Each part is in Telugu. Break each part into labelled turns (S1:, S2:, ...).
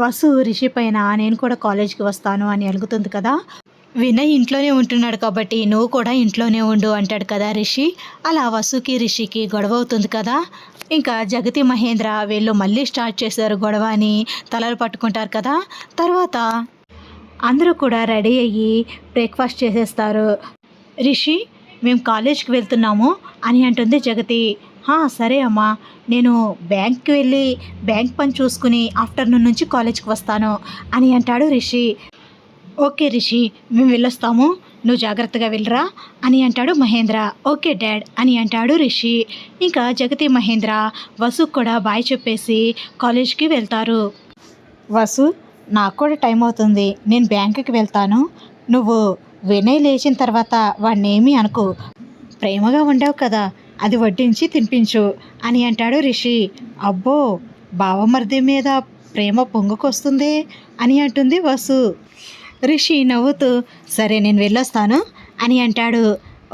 S1: వసు రిషి పైన నేను కూడా కాలేజ్కి వస్తాను అని అలుగుతుంది కదా. వినయ్ ఇంట్లోనే ఉంటున్నాడు కాబట్టి నువ్వు కూడా ఇంట్లోనే ఉండు అంటాడు కదా రిషి. అలా వసుకి రిషికి గొడవ అవుతుంది కదా. ఇంకా జగతి మహేంద్ర వీళ్ళు మళ్ళీ స్టార్ట్ చేశారు గొడవ అని తలలు పట్టుకుంటారు కదా. తర్వాత అందరూ కూడా రెడీ అయ్యి బ్రేక్ఫాస్ట్ చేసేస్తారు. రిషి మేము కాలేజ్కి వెళ్తున్నాము అని అంటుంది జగతి. సరే అమ్మా, నేను బ్యాంక్కి వెళ్ళి బ్యాంక్ పని చూసుకుని ఆఫ్టర్నూన్ నుంచి కాలేజ్కి వస్తాను అని అంటాడు రిషి. ఓకే రిషి, మేము వెళ్ళొస్తాము, నువ్వు జాగ్రత్తగా వెళ్ళరా అని అంటాడు మహేంద్ర. ఓకే డాడ్ అని అంటాడు రిషి. ఇంకా జగతి మహేంద్ర వసు కూడా బాయ్ చెప్పేసి కాలేజ్కి వెళ్తారు. వసు, నాకు కూడా టైం అవుతుంది, నేను బ్యాంకుకి వెళ్తాను, నువ్వు వినయ్ లేచిన తర్వాత వాడినేమీ అనుకో, ప్రేమగా ఉండవు కదా, అది వడ్డించి తినిపించు అని అంటాడు రిషి. అబ్బో, బావమరిది మీద ప్రేమ పొంగుకొస్తుంది అని అంటుంది వసు. రిషి నవ్వుతూ సరే నేను వెళ్ళొస్తాను అని అంటాడు.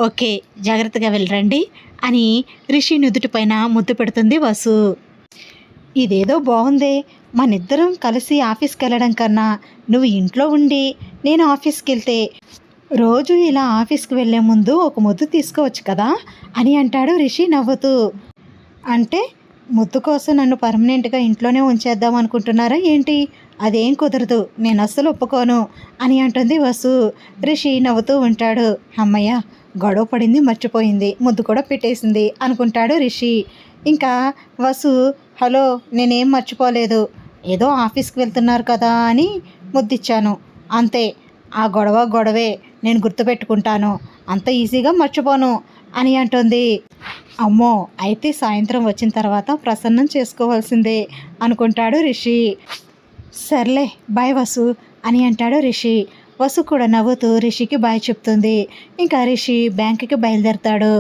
S1: ఓకే, జాగ్రత్తగా వెళ్ళరండి అని రిషి నుదుటిపైన ముద్దు పెడుతుంది వసు. ఇదేదో బాగుందే, మనిద్దరం కలిసి ఆఫీస్కి వెళ్ళడం కన్నా నువ్వు ఇంట్లో ఉండి నేను ఆఫీస్కి వెళ్తే రోజు ఇలా ఆఫీస్కి వెళ్ళే ముందు ఒక ముద్దు తీసుకోవచ్చు కదా అని అంటాడు రిషి నవ్వుతూ. అంటే ముద్దు కోసం నన్ను పర్మనెంట్గా ఇంట్లోనే ఉంచేద్దాం అనుకుంటున్నారా ఏంటి? అదేం కుదరదు, నేను అస్సలు ఒప్పుకోను అని అంటుంది వసు. రిషి నవ్వుతూ ఉంటాడు. అమ్మయ్య, గొడవ పడింది, మర్చిపోయింది, ముద్దు కూడా పెట్టేసింది అనుకుంటాడు రిషి. ఇంకా వసు, హలో, నేనేం మర్చిపోలేదు, ఏదో ఆఫీస్కి వెళ్తున్నారు కదా అని ముద్దిచ్చాను అంతే, ఆ గొడవే, నేను గుర్తుపెట్టుకుంటాను, అంత ఈజీగా మర్చిపోను అని అంటుంది. అమ్మో, అయితే సాయంత్రం వచ్చిన తర్వాత ప్రసన్నం చేసుకోవాల్సిందే అనుకుంటాడు రిషి. సర్లే బాయ్ వసు అని అంటాడు రిషి. వసు కూడా నవ్వుతూ రిషికి బాయ్ చెప్తుంది. ఇంకా రిషి బ్యాంకుకి బయలుదేరతాడు.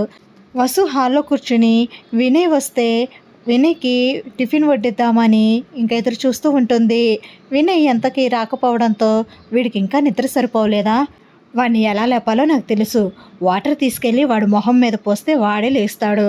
S1: వసు హాల్లో కూర్చుని వినయ్ వస్తే వినయ్కి టిఫిన్ వడ్డిద్దామని ఇంకా ఎదురు చూస్తూ ఉంటుంది. వినయ్ ఎంతకీ రాకపోవడంతో వీడికి ఇంకా నిద్ర సరిపోలేదా, వాడిని ఎలా లేపాలో నాకు తెలుసు, వాటర్ తీసుకెళ్ళి వాడు మొహం మీద పోస్తే వాడే లేస్తాడు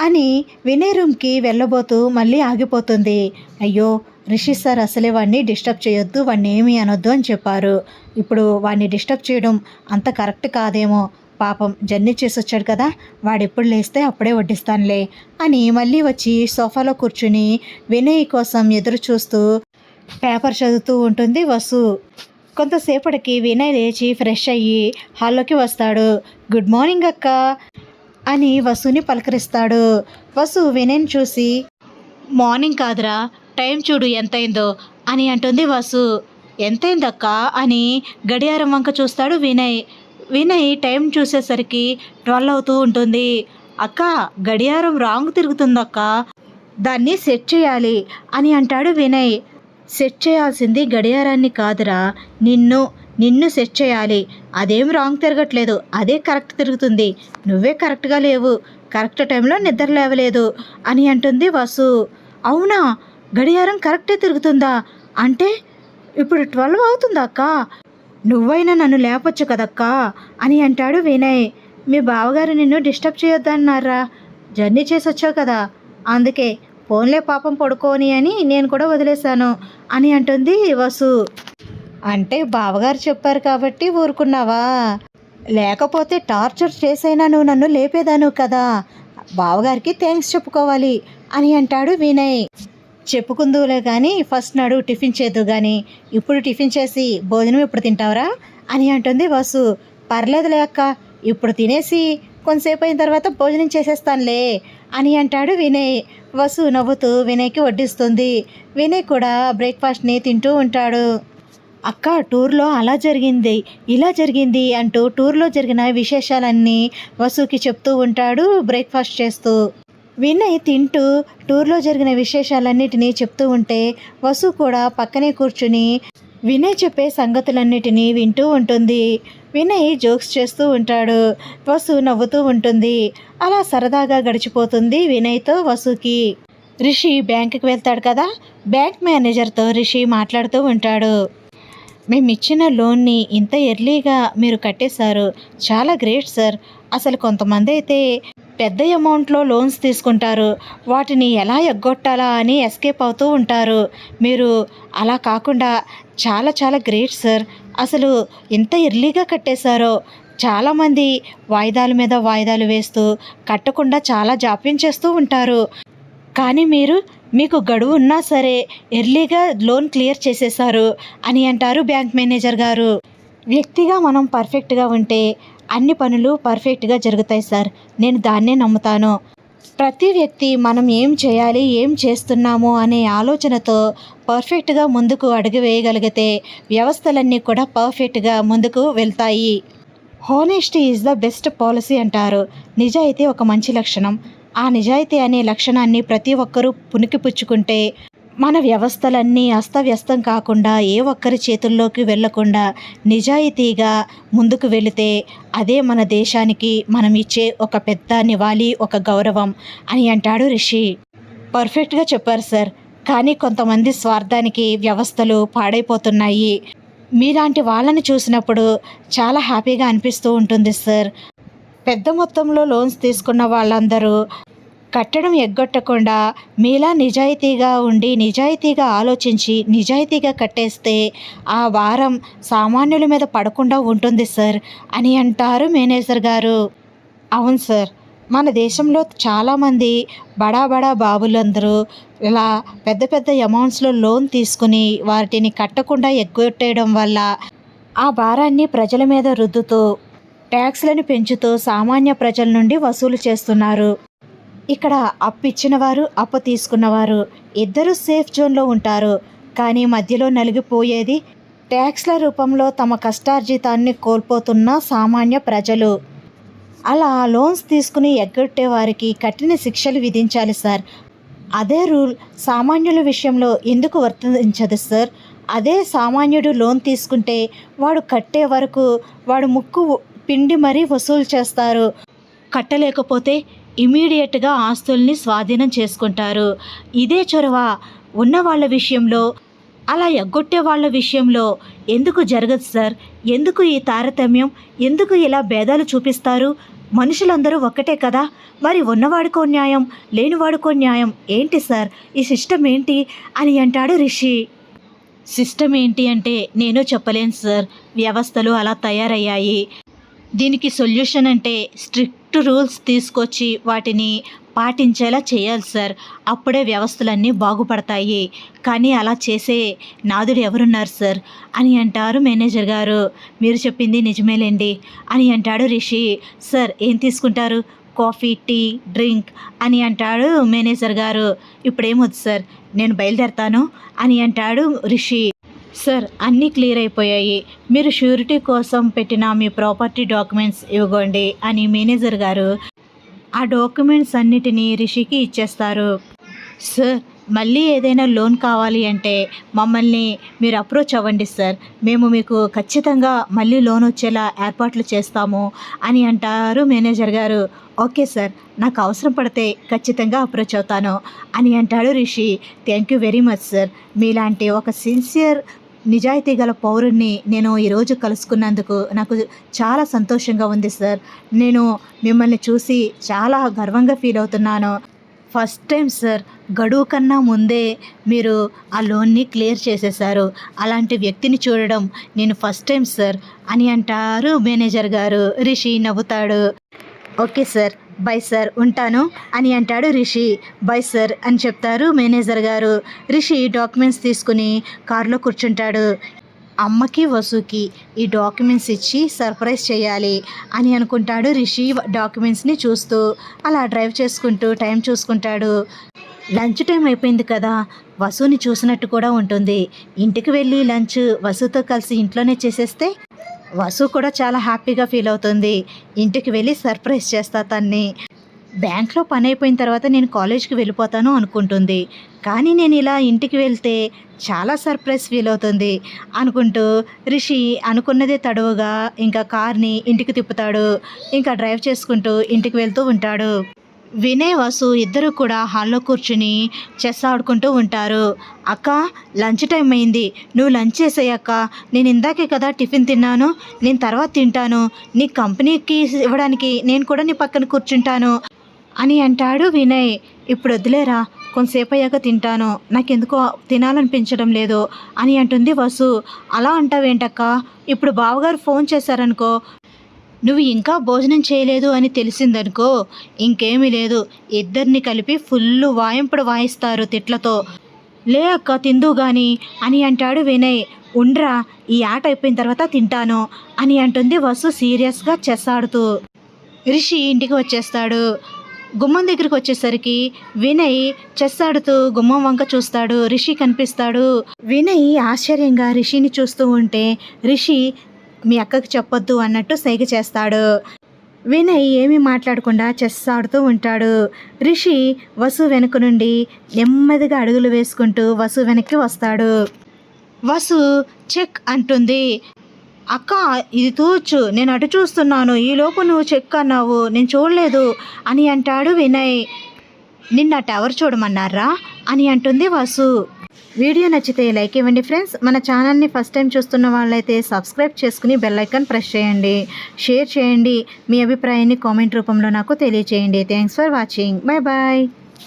S1: అని వినయ్ రూమ్కి వెళ్ళబోతూ మళ్ళీ ఆగిపోతుంది. అయ్యో, రిషి సార్ అసలే వాడిని డిస్టర్బ్ చేయొద్దు, వాడిని ఏమీ అనొద్దు అని చెప్పారు, ఇప్పుడు వాడిని డిస్టర్బ్ చేయడం అంత కరెక్ట్ కాదేమో, పాపం జర్నీ చేసి వచ్చాడు కదా, వాడెప్పుడు లేస్తే అప్పుడే వడ్డిస్తానులే అని మళ్ళీ వచ్చి సోఫాలో కూర్చుని వినయ్ కోసం ఎదురు చూస్తూ పేపర్ చదువుతూ ఉంటుంది వసు. కొంతసేపటికి వినయ్ లేచి ఫ్రెష్ అయ్యి హాల్లోకి వస్తాడు. గుడ్ మార్నింగ్ అక్క అని వసుని పలకరిస్తాడు. వసు వినయ్ని చూసి మార్నింగ్ కాదురా, టైం చూడు ఎంతైందో అని అంటుంది వసు. ఎంతైందక్క అని గడియారం వంక చూస్తాడు వినయ్. వినయ్ టైం చూసేసరికి 12 అవుతూ ఉంటుంది. అక్క, గడియారం రాంగ్ తిరుగుతుందక్క, దాన్ని సెట్ చేయాలి అని అంటాడు వినయ్. సెట్ చేయాల్సింది గడియారాన్ని కాదురా, నిన్ను సెట్ చేయాలి, అదేం రాంగ్ తిరగట్లేదు, అదే కరెక్ట్ తిరుగుతుంది, నువ్వే కరెక్ట్గా లేవు, కరెక్ట్ టైంలో నిద్ర లేవలేదు అని అంటుంది వసు. అవునా, గడియారం కరెక్టే తిరుగుతుందా, అంటే ఇప్పుడు 12 అవుతుందా అక్క, నువ్వైనా నన్ను లేపొచ్చు కదక్కా అని అంటాడు వినయ్. మీ బావగారు నిన్ను డిస్టర్బ్ చేయొద్దన్నారా, జర్నీ చేసి వచ్చావు కదా, అందుకే ఫోన్లే పాపం పడుకోని అని నేను కూడా వదిలేశాను అని అంటుంది వసు. అంటే బావగారు చెప్పారు కాబట్టి ఊరుకున్నావా, లేకపోతే టార్చర్ చేసైనా నువ్వు నన్ను లేపేదాను కదా, బావగారికి థ్యాంక్స్ చెప్పుకోవాలి అని అంటాడు వినయ్. చెప్పుకుందులే కానీ ఫస్ట్ నాడు టిఫిన్ చేద్దు కానీ, ఇప్పుడు టిఫిన్ చేసి భోజనం ఎప్పుడు తింటావురా అని అంటుంది వసు. పర్లేదులే అక్క, ఇప్పుడు తినేసి కొంతసేపు అయిన తర్వాత భోజనం చేసేస్తానులే అని అంటాడు వినయ్. వసు నవ్వుతూ వినయ్కి వడ్డిస్తుంది. వినయ్ కూడా బ్రేక్ఫాస్ట్ని తింటూ ఉంటాడు. అక్క, టూర్లో అలా జరిగింది, ఇలా జరిగింది అంటూ టూర్లో జరిగిన విశేషాలన్నీ వసుకి చెప్తూ ఉంటాడు బ్రేక్ఫాస్ట్ చేస్తూ. వినయ్ తింటూ టూర్లో జరిగిన విశేషాలన్నిటినీ చెప్తూ ఉంటే వసు కూడా పక్కనే కూర్చుని వినయ్ చెప్పే సంగతులన్నిటినీ వింటూ ఉంటుంది. వినయ్ జోక్స్ చేస్తూ ఉంటాడు, వసు నవ్వుతూ ఉంటుంది. అలా సరదాగా గడిచిపోతుంది వినయ్తో వసుకి. రిషి బ్యాంకుకి వెళ్తాడు కదా, బ్యాంక్ మేనేజర్తో రిషి మాట్లాడుతూ ఉంటాడు. మేము ఇచ్చిన లోన్ని ఇంత ఎర్లీగా మీరు కట్టేశారు, చాలా గ్రేట్ సార్, అసలు కొంతమంది అయితే పెద్ద అమౌంట్లో లోన్స్ తీసుకుంటారు. వాటిని ఎలా ఎగ్గొట్టాలా అని ఎస్కేప్ అవుతూ ఉంటారు. మీరు అలా కాకుండా చాలా చాలా గ్రేట్ సార్. అసలు ఎంత ఎర్లీగా కట్టేశారో. చాలామంది వాయిదాల మీద వాయిదాలు వేస్తూ కట్టకుండా చాలా జాప్యం చేస్తూ ఉంటారు. కానీ మీకు గడువు ఉన్నా సరే ఎర్లీగా లోన్ క్లియర్ చేసేశారు అని అంటారు బ్యాంక్ మేనేజర్ గారు. వ్యక్తిగా మనం పర్ఫెక్ట్గా ఉంటే అన్ని పనులు పర్ఫెక్ట్గా జరుగుతాయి సార్. నేను దాన్నే నమ్ముతాను. ప్రతి వ్యక్తి మనం ఏం చేయాలి, ఏం చేస్తున్నాము అనే ఆలోచనతో పర్ఫెక్ట్గా ముందుకు అడుగు వేయగలిగితే వ్యవస్థలన్నీ కూడా పర్ఫెక్ట్గా ముందుకు వెళ్తాయి. Honesty is the best policy అంటారు. నిజాయితీ ఒక మంచి లక్షణం. ఆ నిజాయితీ అనే లక్షణాన్ని ప్రతి ఒక్కరూ పుణికిపుచ్చుకుంటే మన వ్యవస్థలన్నీ అస్తవ్యస్తం కాకుండా ఏ ఒక్కరి చేతుల్లోకి వెళ్లకుండా నిజాయితీగా ముందుకు వెళితే అదే మన దేశానికి మనం ఇచ్చే ఒక పెద్ద నివాళి, ఒక గౌరవం అని అంటాడు రిషి. పర్ఫెక్ట్గా చెప్పారు సార్. కానీ కొంతమంది స్వార్థానికి వ్యవస్థలు పాడైపోతున్నాయి. మీలాంటి వాళ్ళని చూసినప్పుడు చాలా హ్యాపీగా అనిపిస్తూ ఉంటుంది సార్. పెద్ద మొత్తంలో లోన్స్ తీసుకున్న వాళ్ళందరూ కట్టడం ఎగ్గొట్టకుండా మీలా నిజాయితీగా ఉండి, నిజాయితీగా ఆలోచించి, నిజాయితీగా కట్టేస్తే ఆ భారం సామాన్యుల మీద పడకుండా ఉంటుంది సార్ అని అంటారు మేనేజర్ గారు. అవును సార్. మన దేశంలో చాలామంది బడా బడా బాబులందరూ ఇలా పెద్ద పెద్ద అమౌంట్స్లో లోన్ తీసుకుని వాటిని కట్టకుండా ఎగ్గొట్టేయడం వల్ల ఆ భారాన్ని ప్రజల మీద రుద్దుతూ ట్యాక్స్లను పెంచుతూ సామాన్య ప్రజల నుండి వసూలు చేస్తున్నారు. ఇక్కడ అప్పు ఇచ్చినవారు, అప్పు తీసుకున్నవారు ఇద్దరూ సేఫ్ జోన్లో ఉంటారు. కానీ మధ్యలో నలిగిపోయేది ట్యాక్స్ల రూపంలో తమ కష్టార్జితాన్ని కోల్పోతున్న సామాన్య ప్రజలు. అలా లోన్స్ తీసుకుని ఎగ్గొట్టే వారికి కఠిన శిక్షలు విధించాలి సార్. అదే రూల్ సామాన్యుల విషయంలో ఎందుకు వర్తించదు సార్? అదే సామాన్యుడు లోన్ తీసుకుంటే వాడు కట్టే వరకు వాడు ముక్కు పిండి మరీ వసూలు చేస్తారు. కట్టలేకపోతే ఇమీడియట్గా ఆస్తుల్ని స్వాధీనం చేసుకుంటారు. ఇదే చొరవ ఉన్న వాళ్ళ విషయంలో, అలా ఎగ్గొట్టే వాళ్ళ విషయంలో ఎందుకు జరగదు సార్? ఎందుకు ఈ తారతమ్యం? ఎందుకు ఇలా భేదాలు చూపిస్తారు? మనుషులందరూ ఒక్కటే కదా. మరి ఉన్నవాడికో న్యాయం, లేనివాడికో న్యాయం ఏంటి సార్? ఈ సిస్టమ్ ఏంటి అని అంటాడు రిషి. సిస్టమ్ ఏంటి అంటే నేను చెప్పలేను సార్. వ్యవస్థలు అలా తయారయ్యాయి. దీనికి సొల్యూషన్ అంటే స్ట్రిక్ట్ రూల్స్ తీసుకొచ్చి వాటిని పాటించేలా చేయాలి సార్. అప్పుడే వ్యవస్థలన్నీ బాగుపడతాయి. కానీ అలా చేసే నాదుడు ఎవరున్నారు సార్ అని అంటారు మేనేజర్ గారు. మీరు చెప్పింది నిజమేలేండి అని అంటాడు రిషి. సార్ ఏం తీసుకుంటారు? కాఫీ, టీ, డ్రింక్ అని అంటాడు మేనేజర్ గారు. ఇప్పుడేమొద్దు సార్, నేను బయలుదేరతాను అని అంటాడు రిషి. సార్ అన్నీ క్లియర్ అయిపోయాయి. మీరు షూరిటీ కోసం పెట్టిన మీ ప్రాపర్టీ డాక్యుమెంట్స్ ఇవ్వండి అని మేనేజర్ గారు ఆ డాక్యుమెంట్స్ అన్నిటినీ రిషికి ఇచ్చేస్తారు. సార్ మళ్ళీ ఏదైనా లోన్ కావాలి అంటే మమ్మల్ని మీరు అప్రోచ్ అవ్వండి సార్. మేము మీకు ఖచ్చితంగా మళ్ళీ లోన్ వచ్చేలా ఏర్పాట్లు చేస్తాము అని అంటారు మేనేజర్ గారు. ఓకే సార్, నాకు అవసరం పడితే ఖచ్చితంగా అప్రోచ్ అవుతాను అని అంటాడు Rishi. Thank you very much sir. మీలాంటి ఒక సిన్సియర్ నిజాయితీ గల పౌరుణ్ణి నేను ఈరోజు కలుసుకున్నందుకు నాకు చాలా సంతోషంగా ఉంది సార్. నేను మిమ్మల్ని చూసి చాలా గర్వంగా ఫీల్ అవుతున్నాను. ఫస్ట్ టైం సార్, గడువు కన్నా ముందే మీరు ఆ లోన్ని క్లియర్ చేసేశారు. అలాంటి వ్యక్తిని చూడడం నేను ఫస్ట్ టైం సార్ అని అంటారు మేనేజర్ గారు. రిషి నవ్వుతాడు. ఓకే సార్, బై సార్, ఉంటాను అని అంటాడు రిషి. బై సార్ అని చెప్తారు మేనేజర్ గారు. రిషి డాక్యుమెంట్స్ తీసుకుని కారులో కూర్చుంటాడు. అమ్మకి వసుకి ఈ డాక్యుమెంట్స్ ఇచ్చి సర్ప్రైజ్ చేయాలి అని అనుకుంటాడు రిషి. డాక్యుమెంట్స్ని చూస్తూ అలా డ్రైవ్ చేసుకుంటూ టైం చూసుకుంటాడు. లంచ్ టైం అయిపోయింది కదా, వసుని చూసినట్టు కూడా ఉంటుంది. ఇంటికి వెళ్ళి లంచ్ వసుతో కలిసి ఇంట్లోనే చేసేస్తే వసు కూడా చాలా హ్యాపీగా ఫీల్ అవుతుంది. ఇంటికి వెళ్ళి సర్ప్రైజ్ చేస్తా తన్ని. బ్యాంక్లో పని అయిపోయిన తర్వాత నేను కాలేజ్కి వెళ్ళిపోతాను అనుకుంటుంది. కానీ నేను ఇలా ఇంటికి వెళ్తే చాలా సర్ప్రైజ్ ఫీల్ అవుతుంది అనుకుంటూ రిషి అనుకున్నదే తడవుగా ఇంకా కార్ని ఇంటికి తిప్పుతాడు. ఇంకా డ్రైవ్ చేసుకుంటూ ఇంటికి వెళ్తూ ఉంటాడు. వినయ్, వసు ఇద్దరు కూడా హాల్లో కూర్చుని చెస్ ఆడుకుంటూ ఉంటారు. అక్క లంచ్ టైం అయింది, నువ్వు లంచ్ చేసేయక్క. నేను ఇందాకే కదా టిఫిన్ తిన్నాను, నేను తర్వాత తింటాను. నీ కంపెనీకి ఇవ్వడానికి నేను కూడా నీ పక్కన కూర్చుంటాను అని అంటాడు వినయ్. ఇప్పుడు వద్దులేరా, కొంతసేపు అయ్యాక తింటాను, నాకెందుకో తినాలనిపించడం లేదు అని అంటుంది వసు. అలా అంటావేంటక్క, ఇప్పుడు బావగారు ఫోన్ చేశారనుకో, నువ్వు ఇంకా భోజనం చేయలేదు అని తెలిసిందనుకో, ఇంకేమీ లేదు, ఇద్దరిని కలిపి ఫుల్లు వాయింపుడు వాయిస్తారు తిట్లతో. లే అక్క తిందు గాని అని అంటాడు వినయ్. ఉండ్రా, ఈ ఆట అయిపోయిన తర్వాత తింటాను అని అంటుంది వసు సీరియస్గా చెస్ ఆడుతూ. రిషి ఇంటికి వచ్చేస్తాడు. గుమ్మం దగ్గరికి వచ్చేసరికి వినయ్ చెస్ ఆడుతూ గుమ్మం వంక చూస్తాడు. రిషి కనిపిస్తాడు. వినయ్ ఆశ్చర్యంగా రిషిని చూస్తూ ఉంటే రిషి మీ అక్కకి చెప్పొద్దు అన్నట్టు సైగ చేస్తాడు. వినయ్ ఏమీ మాట్లాడకుండా చెస్ ఆడుతూ ఉంటాడు. రిషి వసు వెనుక నుండి నెమ్మదిగా అడుగులు వేసుకుంటూ వసు వెనక్కి వస్తాడు. వసు చెక్ అంటుంది. అక్క ఇది తూచు, నేను అటు చూస్తున్నాను, ఈలోపు నువ్వు చెక్ అన్నావు, నేను చూడలేదు అని అంటాడు వినయ్. నిన్న టవర్ చూడమన్నారా అని అంటుంది వసు. వీడియో నచ్చితే లైక్ ఇవ్వండి ఫ్రెండ్స్. మన ఛానల్ని ఫస్ట్ టైం చూస్తున్న వాళ్ళైతే సబ్స్క్రైబ్ చేసుకుని బెల్ ఐకాన్ ప్రెస్ చేయండి. షేర్ చేయండి. మీ అభిప్రాయాన్ని కామెంట్ రూపంలో నాకు తెలియచేయండి. Thanks for watching. Bye bye.